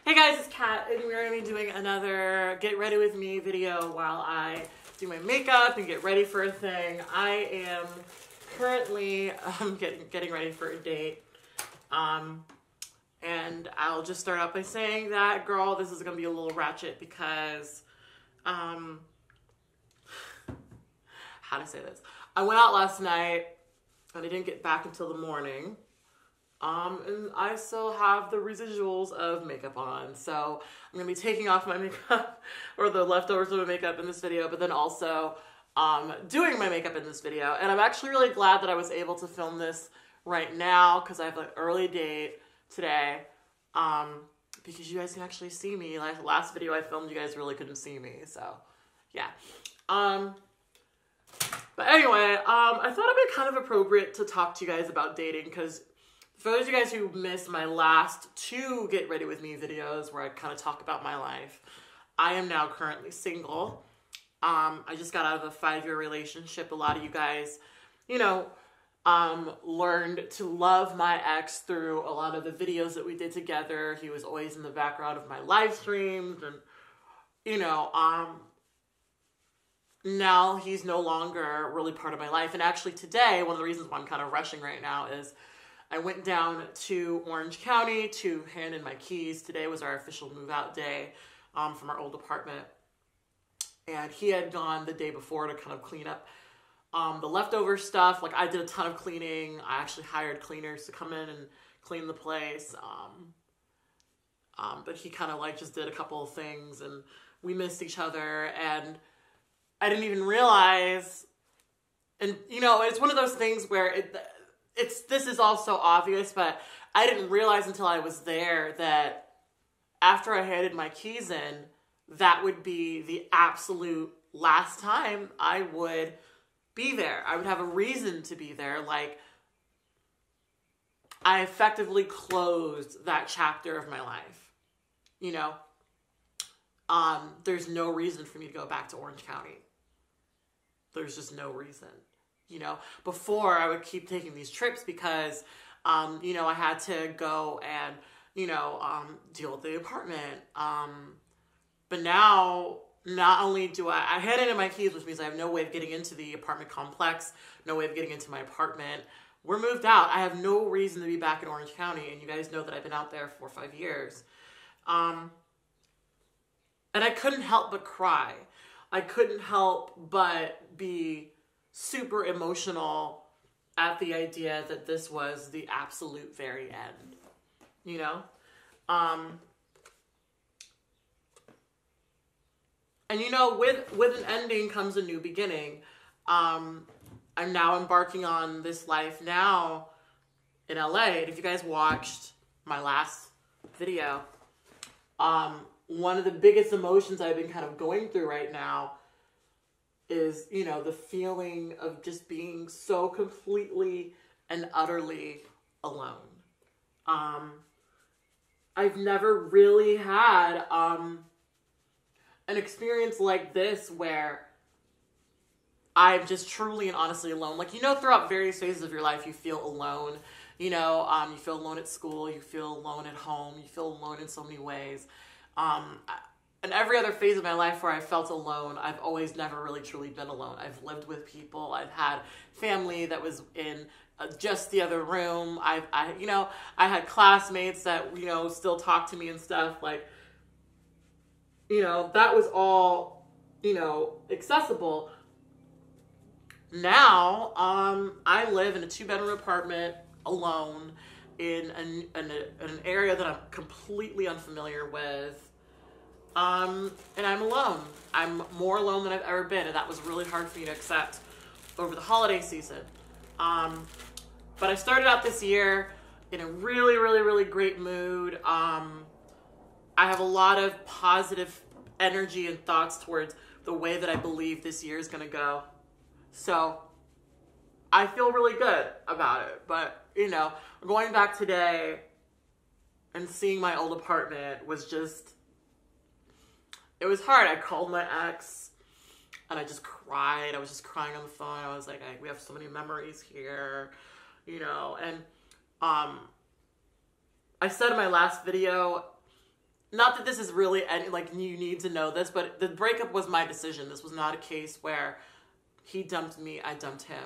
Hey guys, it's Kat, and we're going to be doing another Get Ready With Me video while I do my makeup and get ready for a thing. I am currently getting ready for a date. And I'll just start out by saying that, girl, this is going to be a little ratchet because, how to say this? I went out last night and I didn't get back until the morning. And I still have the residuals of makeup on. So I'm going to be taking off my makeup or the leftovers of my makeup in this video, but then also doing my makeup in this video. And I'm actually really glad that I was able to film this right now because I have an early date today. Because you guys can actually see me. Like the last video I filmed, you guys really couldn't see me. So yeah. But anyway, I thought it'd be kind of appropriate to talk to you guys about dating because for those of you guys who missed my last two Get Ready With Me videos where I kind of talk about my life, I am now currently single. I just got out of a 5-year relationship. A lot of you guys, you know, learned to love my ex through a lot of the videos that we did together. He was always in the background of my live streams and, you know, now he's no longer really part of my life. And actually today, one of the reasons why I'm kind of rushing right now is I went down to Orange County to hand in my keys. Today was our official move out day from our old apartment. And he had gone the day before to kind of clean up the leftover stuff. Like I did a ton of cleaning. I actually hired cleaners to come in and clean the place. But he kind of like just did a couple of things and we missed each other and I didn't even realize. And you know, it's one of those things where this is all so obvious, but I didn't realize until I was there that after I handed my keys in, that would be the absolute last time I would be there. I would have a reason to be there. Like, I effectively closed that chapter of my life. You know, there's no reason for me to go back to Orange County. There's just no reason. You know, before I would keep taking these trips because, you know, I had to go and, you know, deal with the apartment. But now, not only do I handed in my keys, which means I have no way of getting into the apartment complex, no way of getting into my apartment. We're moved out. I have no reason to be back in Orange County. And you guys know that I've been out there for 5 years. And I couldn't help but cry. I couldn't help but be super emotional at the idea that this was the absolute very end, you know? And you know, with an ending comes a new beginning. I'm now embarking on this life now in LA. And if you guys watched my last video, one of the biggest emotions I've been kind of going through right now is, you know, the feeling of just being so completely and utterly alone. I've never really had an experience like this where I'm just truly and honestly alone. Like, you know, throughout various phases of your life, you feel alone. You know, you feel alone at school, you feel alone at home, you feel alone in so many ways. And every other phase of my life where I felt alone, I've always never really truly been alone. I've lived with people. I've had family that was in just the other room. I had classmates that, you know, still talk to me and stuff. Like, you know, that was all, you know, accessible. Now, I live in a 2-bedroom apartment alone in an area that I'm completely unfamiliar with. And I'm alone. I'm more alone than I've ever been, and that was really hard for me to accept over the holiday season. But I started out this year in a really, really, really great mood. I have a lot of positive energy and thoughts towards the way that I believe this year is going to go. So I feel really good about it. But, you know, going back today and seeing my old apartment was just, it was hard. I called my ex and I just cried. I was just crying on the phone. I was like, we have so many memories here, you know. And I said in my last video, not that this is really any, like, you need to know this, but the breakup was my decision. This was not a case where he dumped me, I dumped him.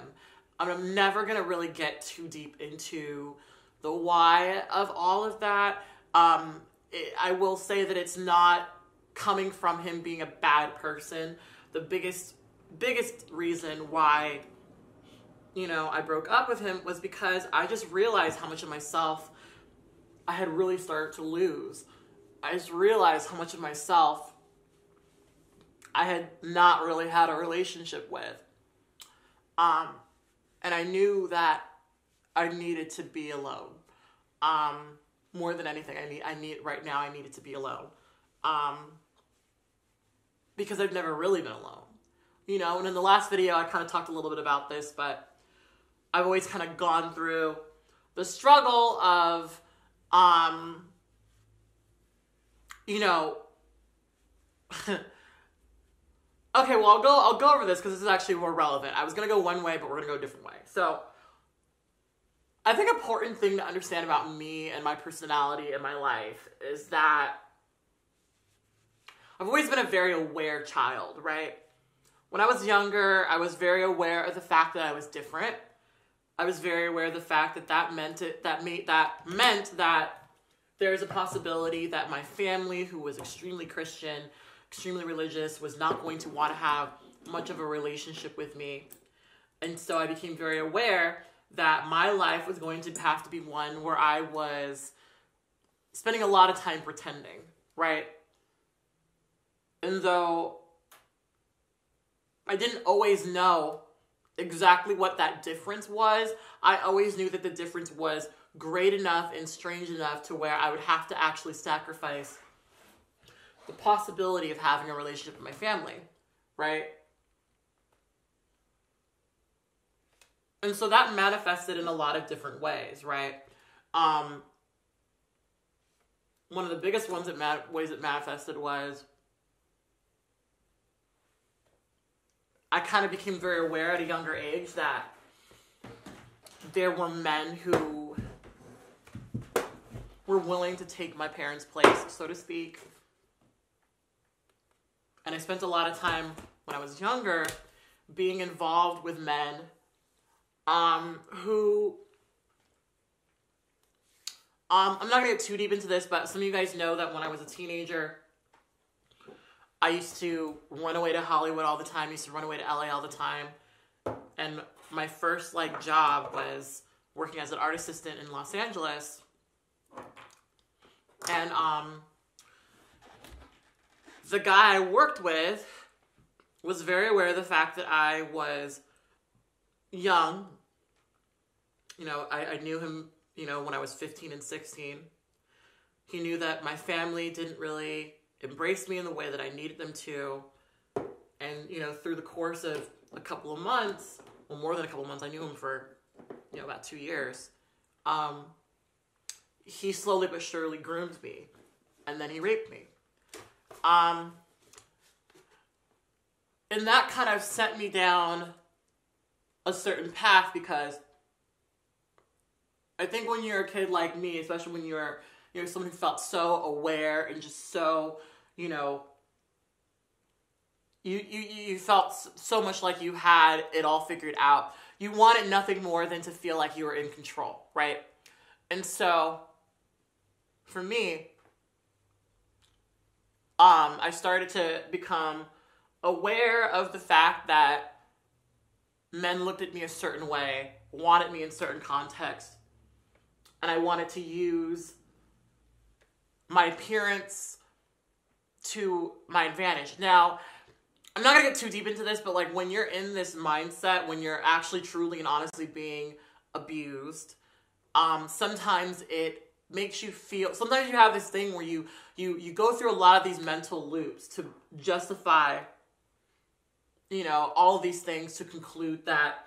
I'm never going to really get too deep into the why of all of that. I will say that it's not coming from him being a bad person. The biggest reason why, you know, I broke up with him was because I just realized how much of myself I had really started to lose. I just realized how much of myself I had not really had a relationship with. And I knew that I needed to be alone. More than anything, I needed to be alone. Because I've never really been alone. You know, and in the last video, I kind of talked a little bit about this, but I've always kind of gone through the struggle of, you know, okay, well, I'll go over this because this is actually more relevant. I was going to go one way, but we're going to go a different way. So, I think an important thing to understand about me and my personality and my life is that I've always been a very aware child, right? When I was younger, I was very aware of the fact that I was different. I was very aware of the fact that meant that there's a possibility that my family, who was extremely Christian, extremely religious, was not going to want to have much of a relationship with me. And so I became very aware that my life was going to have to be one where I was spending a lot of time pretending, right? And though I didn't always know exactly what that difference was, I always knew that the difference was great enough and strange enough to where I would have to actually sacrifice the possibility of having a relationship with my family, right? And so that manifested in a lot of different ways, right? One of the biggest ways it manifested was I kind of became very aware at a younger age that there were men who were willing to take my parents' place, so to speak. And I spent a lot of time when I was younger being involved with men who, I'm not going to get too deep into this, but some of you guys know that when I was a teenager, I used to run away to Hollywood all the time. I used to run away to LA all the time. And my first, job was working as an art assistant in Los Angeles. And, the guy I worked with was very aware of the fact that I was young. You know, I knew him, you know, when I was 15 and 16. He knew that my family didn't really embrace me in the way that I needed them to. And, you know, through the course of a couple of months, well, more than a couple of months, I knew him for, you know, about 2 years. He slowly but surely groomed me. And then he raped me. And that kind of sent me down a certain path, because I think when you're a kid like me, especially when you're someone who felt so aware and just so, you know, you felt so much like you had it all figured out. You wanted nothing more than to feel like you were in control, right? And so, for me, I started to become aware of the fact that men looked at me a certain way, wanted me in certain contexts, and I wanted to use my appearance to my advantage. Now, I'm not going to get too deep into this, but when you're in this mindset, when you're actually truly and honestly being abused, sometimes it makes you feel, sometimes you have this thing where you go through a lot of these mental loops to justify, you know, all of these things to conclude that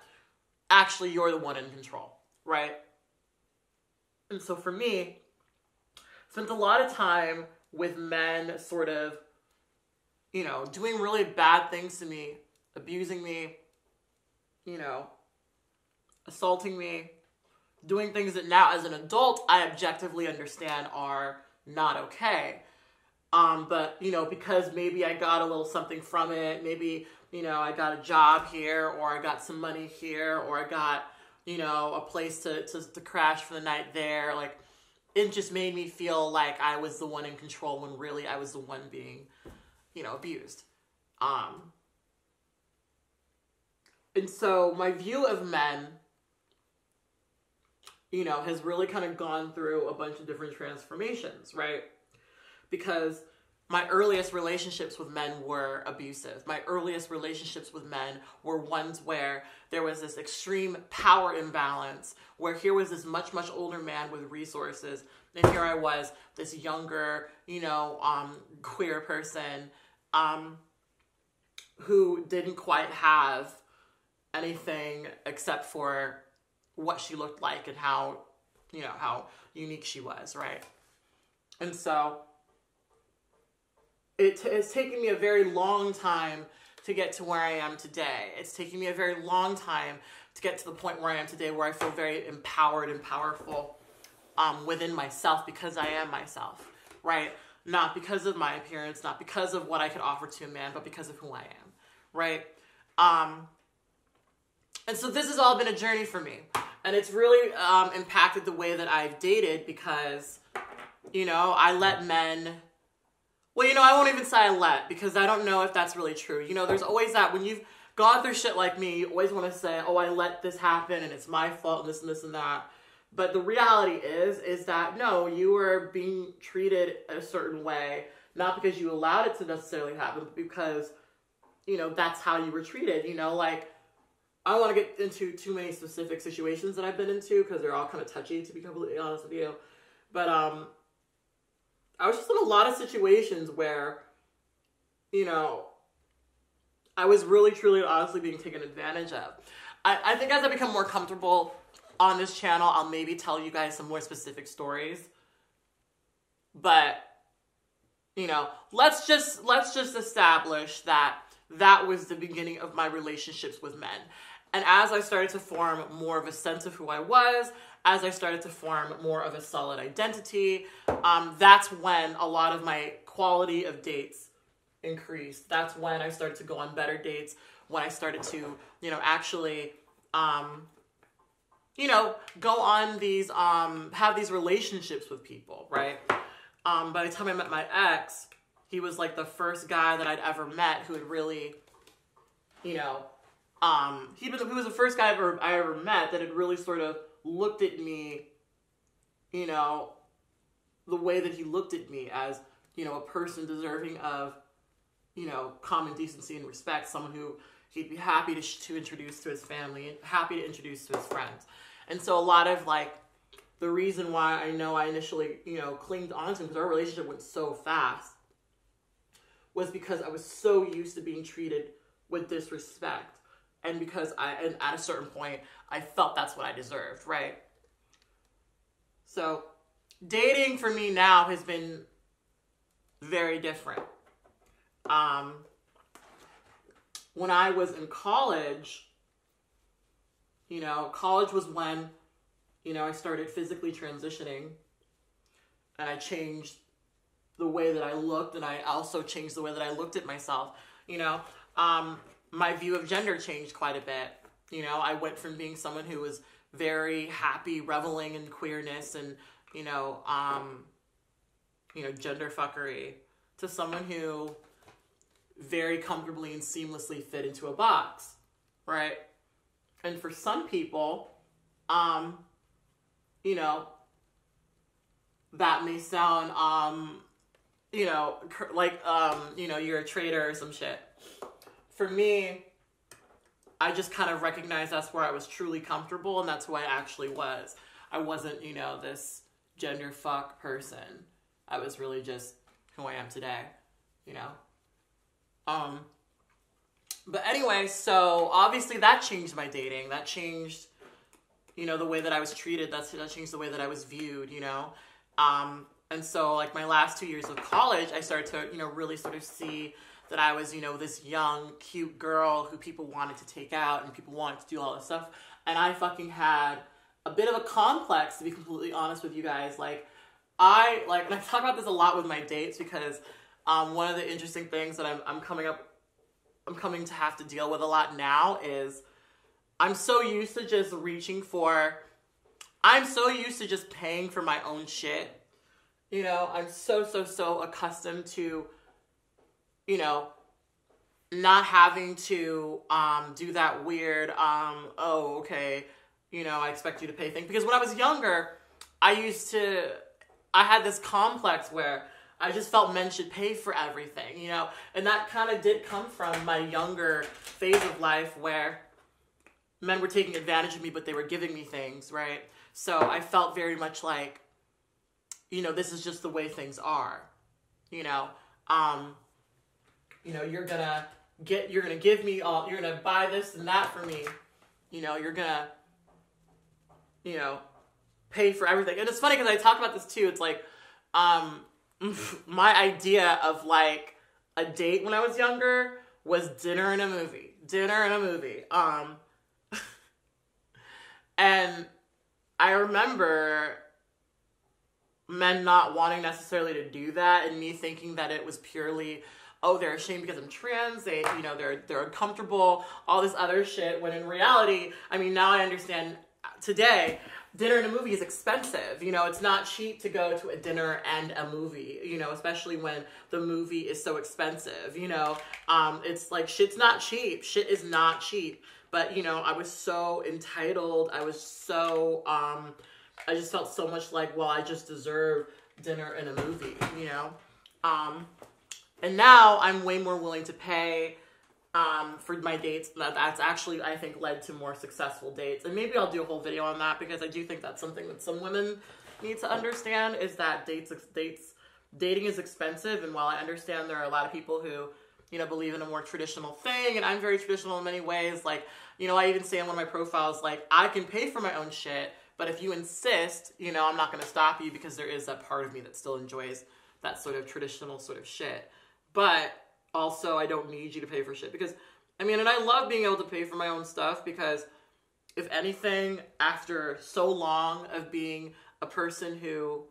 actually you're the one in control, right? And so for me, spent a lot of time with men sort of, you know, doing really bad things to me, abusing me, you know, assaulting me, doing things that now as an adult I objectively understand are not okay. But, you know, because maybe I got a little something from it, maybe, you know, I got a job here, or I got some money here, or I got, you know, a place to crash for the night there. Like, it just made me feel like I was the one in control when really I was the one being, you know, abused. And so my view of men, you know, has really kind of gone through a bunch of different transformations, right? Because my earliest relationships with men were abusive. My earliest relationships with men were ones where there was this extreme power imbalance, where here was this much, much older man with resources, and here I was, this younger, you know, queer person, who didn't quite have anything except for what she looked like and how, you know, how unique she was, right? And so it's taken me a very long time to get to where I am today. It's taken me a very long time to get to the point where I am today, where I feel very empowered and powerful within myself, because I am myself, right? Not because of my appearance, not because of what I could offer to a man, but because of who I am, right? And so this has all been a journey for me. And it's really impacted the way that I've dated, because, you know, I let men... Well, you know, I won't even say I let, because I don't know if that's really true. You know, there's always that, when you've gone through shit like me, you always want to say, oh, I let this happen, and it's my fault, and this and that. But the reality is that, no, you were being treated a certain way, not because you allowed it to necessarily happen, but because, you know, that's how you were treated. You know, like, I don't want to get into too many specific situations that I've been into, because they're all kind of touchy, to be completely honest with you. But, I was just in a lot of situations where, you know, I was really, truly, honestly being taken advantage of. I think as I become more comfortable on this channel, I'll maybe tell you guys some more specific stories. But, you know, let's just establish that that was the beginning of my relationships with men. And as I started to form more of a sense of who I was, as I started to form more of a solid identity, that's when a lot of my quality of dates increased. That's when I started to go on better dates, when I started to, you know, actually, you know, go on these, have these relationships with people, right? By the time I met my ex, he was like the first guy that I'd ever met who had really, you know, he was the first guy I ever met that had really sort of looked at me, you know, the way that he looked at me, as, you know, a person deserving of, you know, common decency and respect, someone who he'd be happy to introduce to his family, and happy to introduce to his friends. And so a lot of, like, the reason why I know I initially, you know, clinged on to him, because our relationship went so fast, was because I was so used to being treated with disrespect. And because and at a certain point, I felt that's what I deserved, right? So, dating for me now has been very different. When I was in college, you know, college was when, you know, I started physically transitioning, and I changed the way that I looked, and I also changed the way that I looked at myself, you know. My view of gender changed quite a bit. You know, I went from being someone who was very happy, reveling in queerness and, you know, gender fuckery, to someone who very comfortably and seamlessly fit into a box, right? And for some people, you know, that may sound, you know, like, you know, you're a traitor or some shit. For me, I just kind of recognized that's where I was truly comfortable, and that's who I actually was. I wasn't, you know, this gender fuck person. I was really just who I am today, you know? But anyway, so obviously that changed my dating. That changed, you know, the way that I was treated. That changed the way that I was viewed, you know? And so, like, my last 2 years of college, I started to, you know, really sort of see that I was, you know, this young, cute girl who people wanted to take out and people wanted to do all this stuff. And I fucking had a bit of a complex, to be completely honest with you guys. Like, and I talk about this a lot with my dates because one of the interesting things that I'm coming to have to deal with a lot now is I'm so used to just paying for my own shit. You know, I'm so accustomed to, you know, not having to do that weird, oh, okay, you know, I expect you to pay thing. Because when I was younger, I had this complex where I just felt men should pay for everything, you know? And that kind of did come from my younger phase of life where men were taking advantage of me, but they were giving me things, right? So I felt very much like, you know, this is just the way things are, you know? You're gonna give me all, you're gonna buy this and that for me, you know, you're gonna, you know, pay for everything. And it's funny because I talk about this too. It's like, my idea of like a date when I was younger was dinner and a movie. And I remember men not wanting necessarily to do that and me thinking that it was purely, oh, they're ashamed because I'm trans, they're uncomfortable, all this other shit, when in reality, I mean, now I understand today, dinner and a movie is expensive. You know, it's not cheap to go to a dinner and a movie, you know, especially when the movie is so expensive, you know. It's like, shit's not cheap. Shit is not cheap. But, you know, I was so entitled. I just felt so much like, well, I just deserve dinner and a movie, you know. And now I'm way more willing to pay for my dates. That's actually, I think, led to more successful dates. And maybe I'll do a whole video on that because I do think that's something that some women need to understand, is that dating is expensive. And while I understand there are a lot of people who, you know, believe in a more traditional thing, and I'm very traditional in many ways, like, you know, I even say on one of my profiles, like, I can pay for my own shit, but if you insist, you know, I'm not going to stop you, because there is that part of me that still enjoys that sort of traditional sort of shit. But also, I don't need you to pay for shit, because, I mean, and I love being able to pay for my own stuff, because if anything, after so long of being a person who,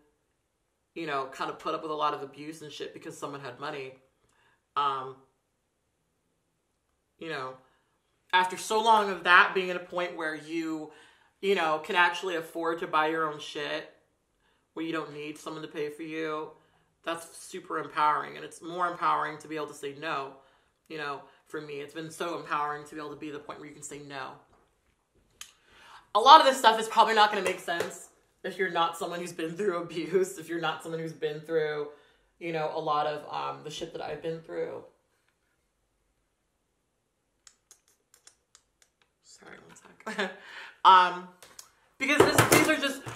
you know, kind of put up with a lot of abuse and shit because someone had money, you know, after so long of that being at a point where you know, can actually afford to buy your own shit, where you don't need someone to pay for you, that's super empowering. And it's more empowering to be able to say no. You know, for me, it's been so empowering to be able to be at the point where you can say no. A lot of this stuff is probably not going to make sense if you're not someone who's been through abuse, if you're not someone who's been through, you know, a lot of the shit that I've been through. Sorry, one sec. Because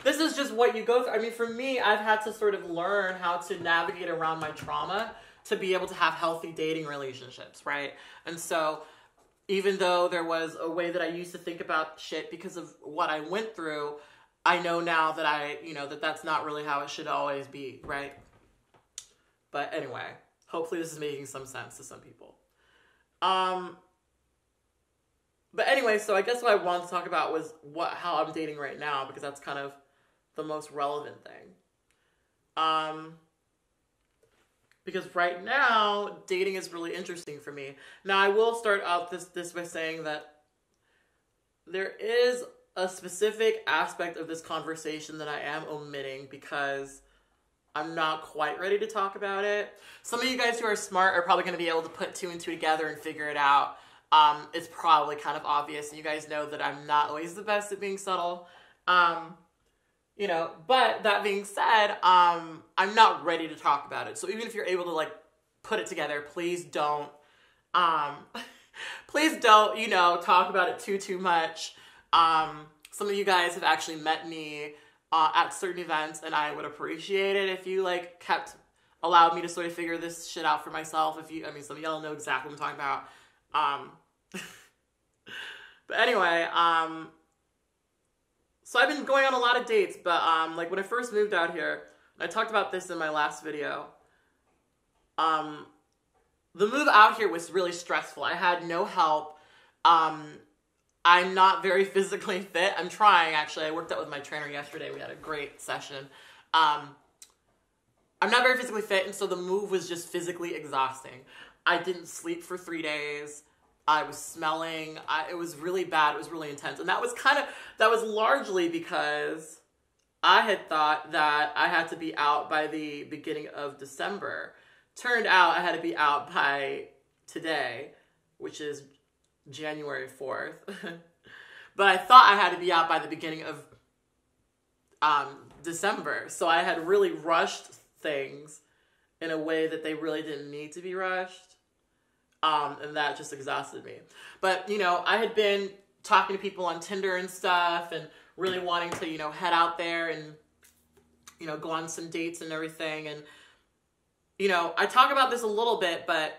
this is just what you go through. I mean, for me, I've had to sort of learn how to navigate around my trauma to be able to have healthy dating relationships, right? And so, even though there was a way that I used to think about shit because of what I went through, I know now that that's not really how it should always be, right? But anyway, hopefully this is making some sense to some people. But anyway, so I guess what I wanted to talk about was how I'm dating right now, because that's kind of the most relevant thing. Because right now, dating is really interesting for me. Now, I will start out this by saying that there is a specific aspect of this conversation that I am omitting because I'm not quite ready to talk about it. Some of you guys who are smart are probably going to be able to put two and two together and figure it out. It's probably kind of obvious, and you guys know that I'm not always the best at being subtle. You know, but that being said, I'm not ready to talk about it. So even if you're able to like put it together, please don't, you know, talk about it too much. Some of you guys have actually met me, at certain events, and I would appreciate it if you like allowed me to sort of figure this shit out for myself. Some of y'all know exactly what I'm talking about. But anyway, so I've been going on a lot of dates, but, like when I first moved out here, I talked about this in my last video, the move out here was really stressful. I had no help. I'm not very physically fit. I'm trying, actually. I worked out with my trainer yesterday. We had a great session. I'm not very physically fit, and so the move was just physically exhausting. I didn't sleep for 3 days. I was smelling. It was really bad. It was really intense. And that was largely because I had thought that I had to be out by the beginning of December. Turned out I had to be out by today, which is January 4th. But I thought I had to be out by the beginning of December. So I had really rushed things in a way that they really didn't need to be rushed. And that just exhausted me. But, you know, I had been talking to people on Tinder and stuff and really wanting to, you know, head out there and, you know, go on some dates and everything. And, you know, I talk about this a little bit, but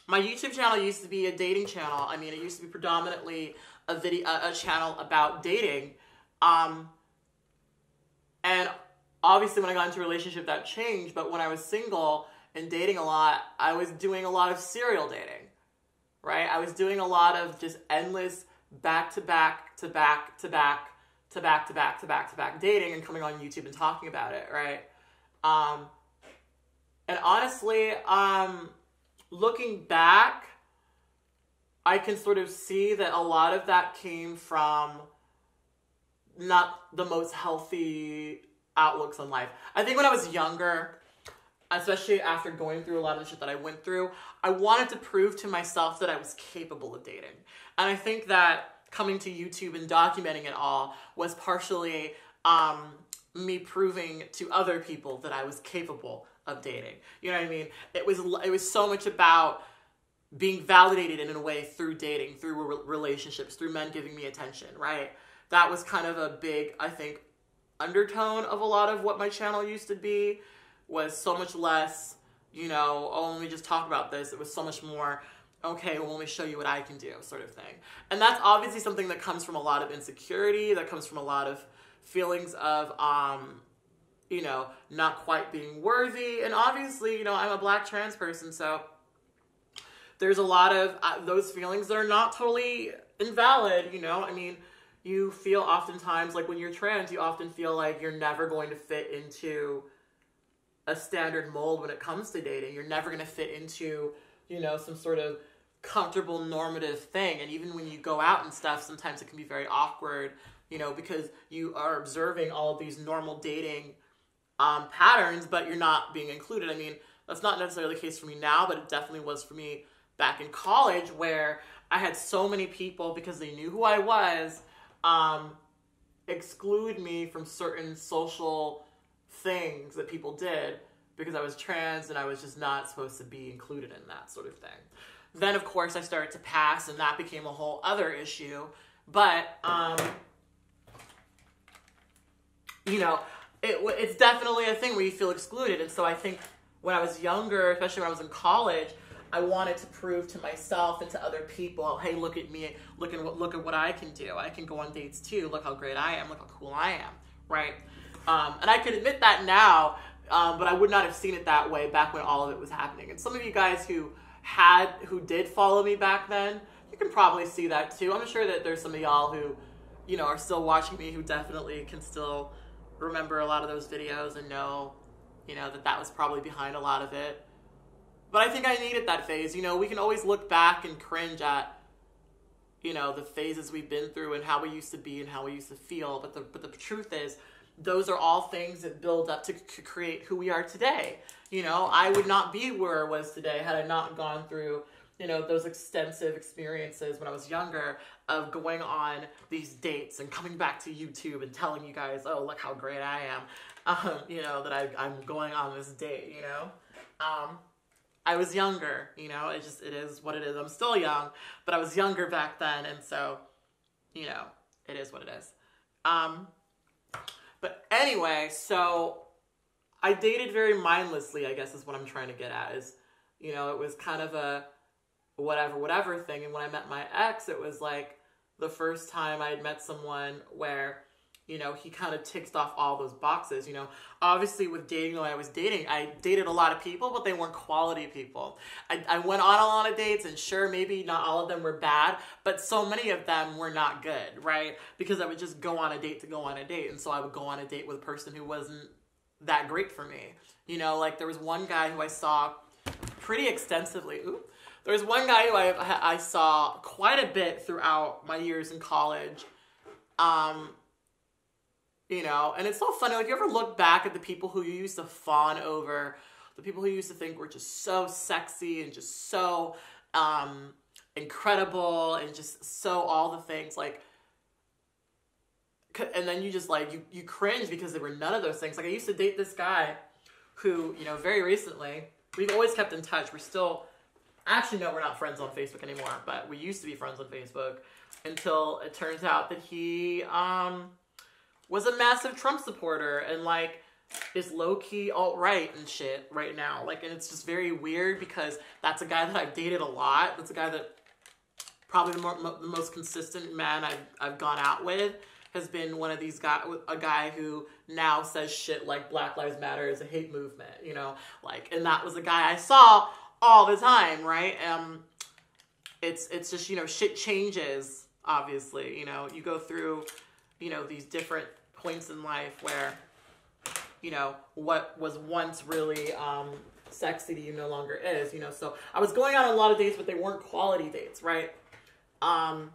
my YouTube channel used to be a dating channel. I mean, it used to be predominantly a channel about dating. And obviously when I got into a relationship that changed, but when I was single and dating a lot, I was doing a lot of serial dating, right? I was doing a lot of just endless back-to-back dating and coming on YouTube and talking about it, right? And honestly, looking back, I can sort of see that a lot of that came from not the most healthy outlooks on life. I think when I was younger, especially after going through a lot of the shit that I went through, I wanted to prove to myself that I was capable of dating. And I think that coming to YouTube and documenting it all was partially me proving to other people that I was capable of dating. You know what I mean? It was so much about being validated in a way through dating, through relationships, through men giving me attention, right? That was kind of a big, I think, undertone of a lot of what my channel used to be, was so much less, you know, oh, let me just talk about this. It was so much more, okay, well, let me show you what I can do, sort of thing. And that's obviously something that comes from a lot of insecurity, that comes from a lot of feelings of, you know, not quite being worthy. And obviously, you know, I'm a Black trans person, so there's a lot of those feelings that are not totally invalid, you know? I mean, you feel oftentimes, like when you're trans, you often feel like you're never going to fit into a standard mold when it comes to dating. You're never going to fit into, you know, some sort of comfortable normative thing. And even when you go out and stuff, sometimes it can be very awkward, you know, because you are observing all of these normal dating patterns, but you're not being included. I mean, that's not necessarily the case for me now, but it definitely was for me back in college, where I had so many people, because they knew who I was, exclude me from certain social things that people did because I was trans and I was just not supposed to be included in that sort of thing. Then, of course, I started to pass, and that became a whole other issue. But, you know, it's definitely a thing where you feel excluded. And so I think when I was younger, especially when I was in college, I wanted to prove to myself and to other people, hey, look at me, look at what I can do. I can go on dates too. Look how great I am. Look how cool I am, right? And I can admit that now, but I would not have seen it that way back when all of it was happening. And some of you guys who did follow me back then, you can probably see that too. I'm sure that there's some of y'all who, you know, are still watching me who definitely can still remember a lot of those videos and know, you know, that was probably behind a lot of it. But I think I needed that phase. You know, we can always look back and cringe at, you know, the phases we've been through and how we used to be and how we used to feel. But the truth is, those are all things that build up to create who we are today. You know, I would not be where I was today had I not gone through, you know, those extensive experiences when I was younger of going on these dates and coming back to YouTube and telling you guys, oh, look how great I am, you know, that I'm going on this date, you know. I was younger, you know, it is what it is. I'm still young, but I was younger back then, and so, you know, it is what it is. But anyway, so I dated very mindlessly, I guess is what I'm trying to get at, is, you know, it was kind of a whatever thing. And when I met my ex, it was like the first time I had met someone where, you know, he kind of ticked off all those boxes. You know, obviously with dating, when I was dating, I dated a lot of people, but they weren't quality people. I went on a lot of dates, and sure, maybe not all of them were bad, but so many of them were not good, right? Because I would just go on a date to go on a date. And so I would go on a date with a person who wasn't that great for me. You know, like there was one guy who I saw pretty extensively. There was one guy who I saw quite a bit throughout my years in college. You know, and it's so funny. Like, you ever look back at the people who you used to fawn over, the people who you used to think were just so sexy and just so incredible and just so all the things, like, and then you just like, you cringe because they were none of those things. Like, I used to date this guy who, you know, very recently, we've always kept in touch. We're still, actually, no, we're not friends on Facebook anymore, but we used to be friends on Facebook until it turns out that he, was a massive Trump supporter and like is low-key alt-right and shit right now. Like, and it's just very weird because that's a guy that I've dated a lot. That's a guy that probably the most consistent man I've gone out with has been one of these a guy who now says shit like Black Lives Matter is a hate movement, you know, like, and that was a guy I saw all the time, right? It's just, you know, shit changes, obviously, you know, you go through, you know, these different points in life where, you know, what was once really sexy to you no longer is, you know. So I was going on a lot of dates, but they weren't quality dates, right? And,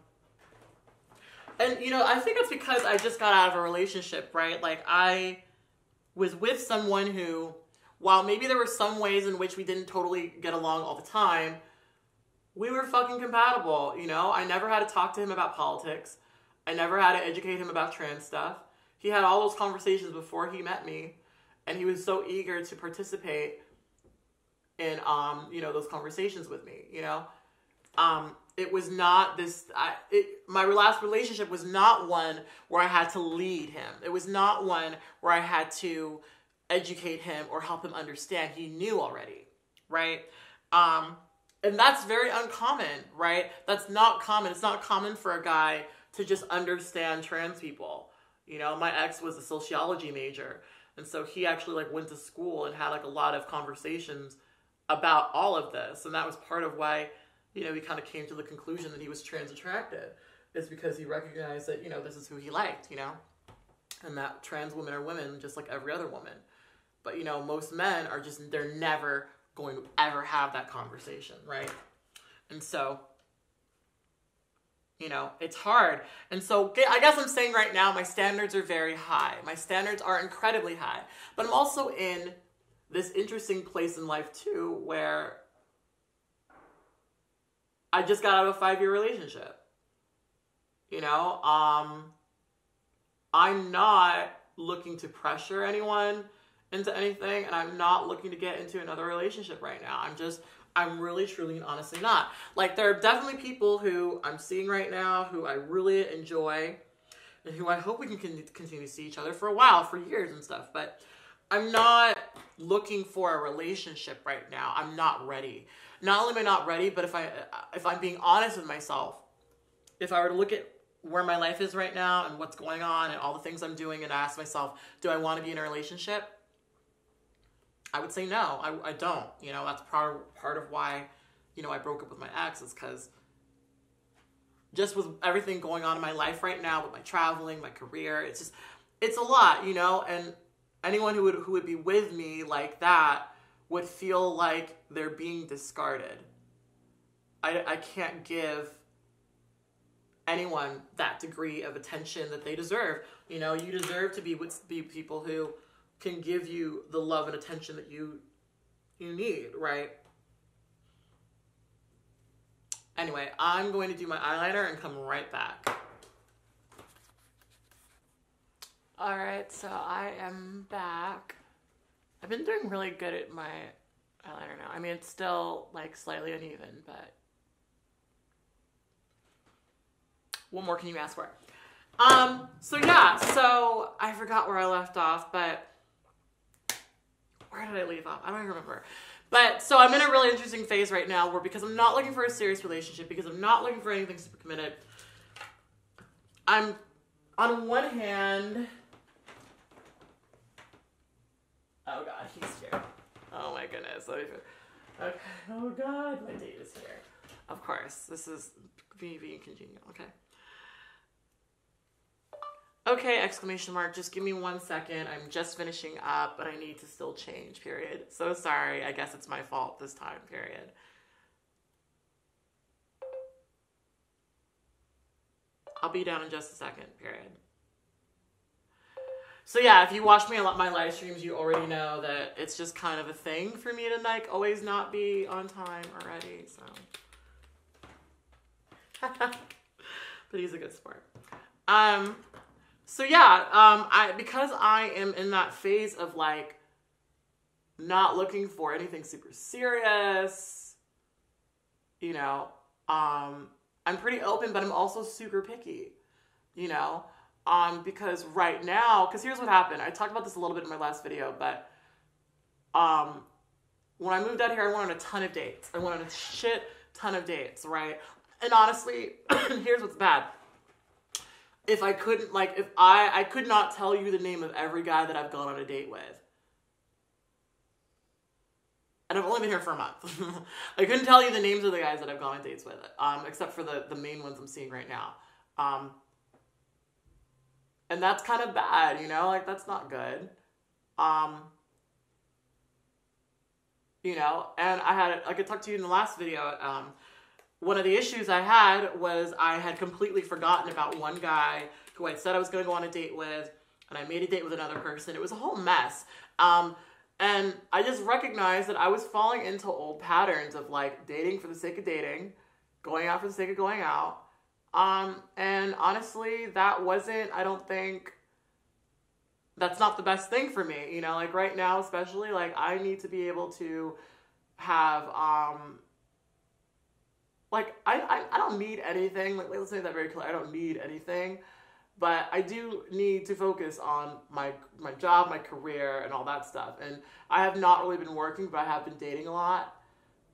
you know, I think it's because I just got out of a relationship, right? Like, I was with someone who, while maybe there were some ways in which we didn't totally get along all the time, we were fucking compatible, you know? I never had to talk to him about politics. I never had to educate him about trans stuff. He had all those conversations before he met me, and he was so eager to participate in, you know, those conversations with me, you know? It was not this, my last relationship was not one where I had to lead him. It was not one where I had to educate him or help him understand. He knew already, right? And that's very uncommon, right? That's not common. It's not common for a guy to just understand trans people. You know, my ex was a sociology major, and so he actually like went to school and had like a lot of conversations about all of this, and that was part of why, you know, he kind of came to the conclusion that he was trans attracted, is because he recognized that, you know, this is who he liked, you know, and that trans women are women just like every other woman. But, you know, most men are just, they're never going to ever have that conversation, right? And so, you know, it's hard. And so I guess I'm saying right now, my standards are very high. My standards are incredibly high. But I'm also in this interesting place in life too, where I just got out of a 5-year relationship. You know, I'm not looking to pressure anyone into anything, and I'm not looking to get into another relationship right now. I'm really, truly, and honestly not. Like, there are definitely people who I'm seeing right now who I really enjoy and who I hope we can continue to see each other for a while, for years and stuff. But I'm not looking for a relationship right now. I'm not ready. Not only am I not ready, but if I'm being honest with myself, if I were to look at where my life is right now and what's going on and all the things I'm doing and ask myself, do I want to be in a relationship? I would say no, I don't. You know, that's part of why, you know, I broke up with my ex, is because just with everything going on in my life right now, with my traveling, my career, it's a lot, you know, and anyone who would be with me like that would feel like they're being discarded. I can't give anyone that degree of attention that they deserve. You know, you deserve to be with people who can give you the love and attention that you need, right? Anyway, I'm going to do my eyeliner and come right back. All right, so I am back. I've been doing really good at my eyeliner now. I mean, it's still like slightly uneven, but what more can you ask for? So yeah, so I forgot where I left off, but where did I leave off? I don't even remember. But so I'm in a really interesting phase right now where, because I'm not looking for a serious relationship, because I'm not looking for anything super committed, I'm, on one hand, oh God, he's here. Oh my goodness. Okay. Oh God, my date is here. Of course, this is me being congenial. Okay. Okay, exclamation mark. Just give me 1 second. I'm just finishing up, but I need to still change, period. So sorry. I guess it's my fault this time, period. I'll be down in just a second, period. So yeah, if you watch me a lot my live streams, you already know that it's just kind of a thing for me to like always not be on time already, so. But he's a good sport. So yeah, because I am in that phase of like not looking for anything super serious, you know, I'm pretty open, but I'm also super picky, you know, because right now, because here's what happened. I talked about this a little bit in my last video, but when I moved out here, I went on a ton of dates. I went on a shit ton of dates, right? And honestly, here's what's bad. If I couldn't, like, if I could not tell you the name of every guy that I've gone on a date with. And I've only been here for a month. I couldn't tell you the names of the guys that I've gone on dates with, except for the main ones I'm seeing right now. And that's kind of bad, you know? Like, that's not good. You know? And I had, like I talked to you in the last video, one of the issues I had was I had completely forgotten about one guy who I said I was going to go on a date with, and I made a date with another person. It was a whole mess. And I just recognized that I was falling into old patterns of like dating for the sake of dating, going out for the sake of going out. And honestly, that wasn't, I don't think, that's not the best thing for me. You know, like right now, especially, like I need to be able to have, like, I don't need anything. Like, let's make that very clear. I don't need anything. But I do need to focus on my job, my career, and all that stuff. And I have not really been working, but I have been dating a lot.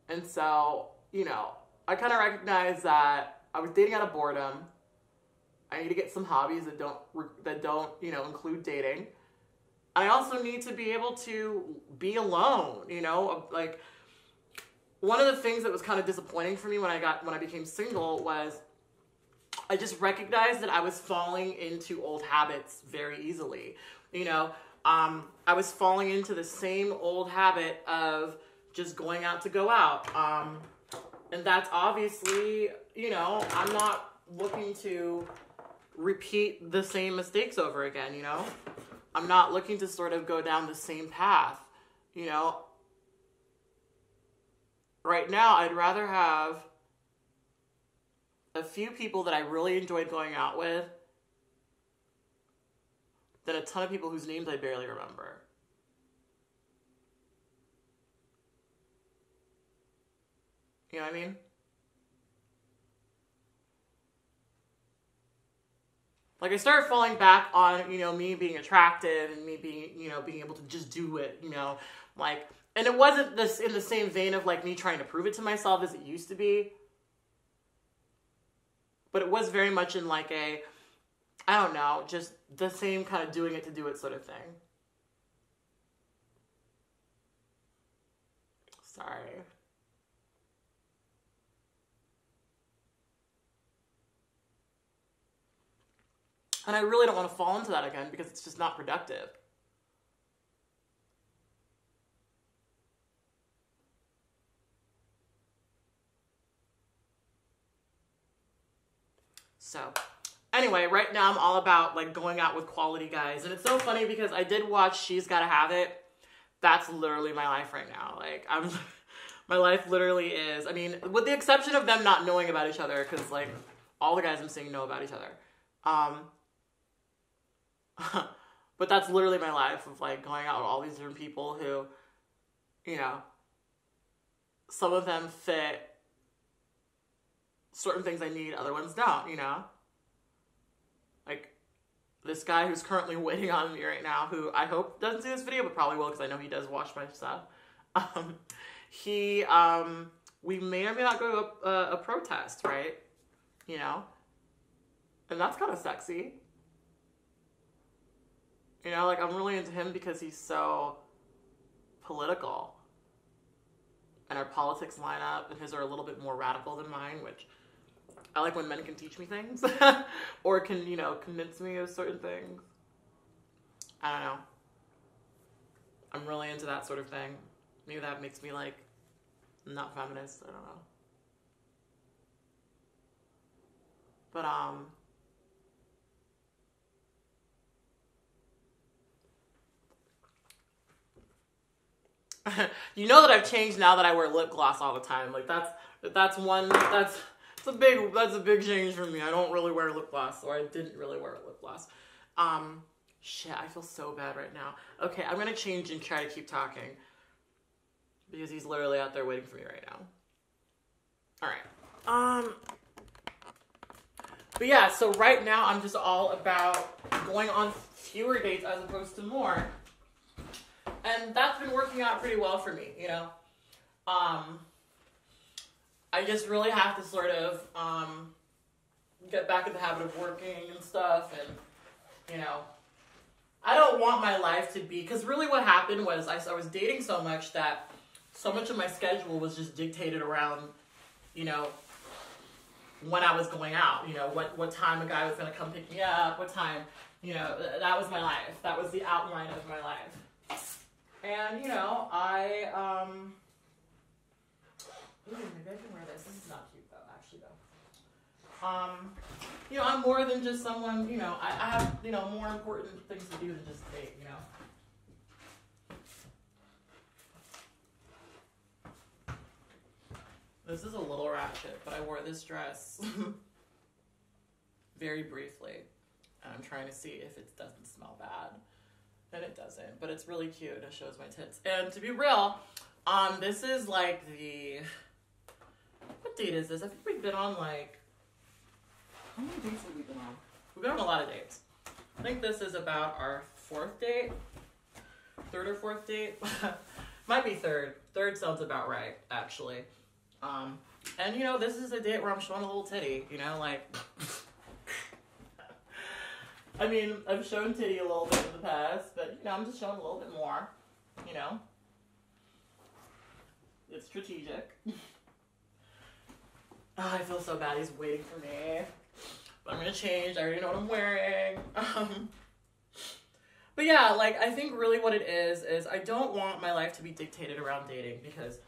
And so, you know, I kind of recognize that I was dating out of boredom. I need to get some hobbies that don't, you know, include dating. I also need to be able to be alone, you know, like one of the things that was kind of disappointing for me when I became single was I just recognized that I was falling into old habits very easily. You know, I was falling into the same old habit of just going out to go out. And that's obviously, you know, I'm not looking to repeat the same mistakes over again, you know? I'm not looking to sort of go down the same path, you know? Right now, I'd rather have a few people that I really enjoyed going out with than a ton of people whose names I barely remember. You know what I mean? Like, I started falling back on, you know, me being attractive and me being, you know, being able to just do it, you know, like, and it wasn't this in the same vein of, like, me trying to prove it to myself as it used to be. But it was very much in, like, a, I don't know, just the same kind of doing it to do it sort of thing. Sorry. And I really don't want to fall into that again because it's just not productive. So, anyway, right now I'm all about like going out with quality guys. And it's so funny because I did watch She's Gotta Have It. That's literally my life right now. Like, my life literally is, I mean, with the exception of them not knowing about each other, because like all the guys I'm seeing know about each other. But that's literally my life of like going out with all these different people who, you know, some of them fit certain things I need, other ones don't, you know? Like, this guy who's currently waiting on me right now, who I hope doesn't see this video, but probably will, because I know he does watch my stuff. We may or may not go to a protest, right? You know? And that's kind of sexy. You know, like, I'm really into him because he's so political. And our politics line up, and his are a little bit more radical than mine, which I like when men can teach me things or can, you know, convince me of certain things. I don't know. I'm really into that sort of thing. Maybe that makes me like not feminist. I don't know. But you know that I've changed now that I wear lip gloss all the time. Like that's a big change for me. I don't really wear lip gloss, or I didn't really wear lip gloss. Shit, I feel so bad right now. Okay, I'm gonna change and try to keep talking because he's literally out there waiting for me right now. All right. But yeah, so right now I'm just all about going on fewer dates as opposed to more. And that's been working out pretty well for me, you know. I just really have to sort of get back in the habit of working and stuff, and, you know, I don't want my life to be, because really what happened was I was dating so much that so much of my schedule was just dictated around, you know, when I was going out, you know, what time a guy was going to come pick me up, what time, you know, that was my life. That was the outline of my life. And, you know, ooh, maybe I can wear this. This is not cute, though, actually, though. You know, I'm more than just someone, you know, I have, you know, more important things to do than just date, you know. This is a little ratchet, but I wore this dress very briefly. And I'm trying to see if it doesn't smell bad. And it doesn't, but it's really cute. It shows my tits. And to be real, this is like what date is this? I think we've been on like, how many dates have we been on? We've been on a lot of dates. I think this is about our fourth date. Third or fourth date. Might be third. Third sounds about right, actually. And you know, this is a date where I'm showing a little titty, you know, like, I mean, I've shown titty a little bit in the past, but, you know, I'm just showing a little bit more, you know. It's strategic. Oh, I feel so bad. He's waiting for me. But I'm going to change. I already know what I'm wearing. But yeah, like, I think really what it is I don't want my life to be dictated around dating, because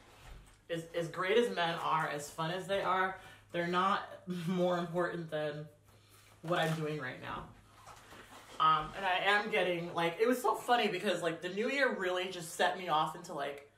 as great as men are, as fun as they are, they're not more important than what I'm doing right now. And I am getting, like, it was so funny because, like, the new year really just set me off into, like,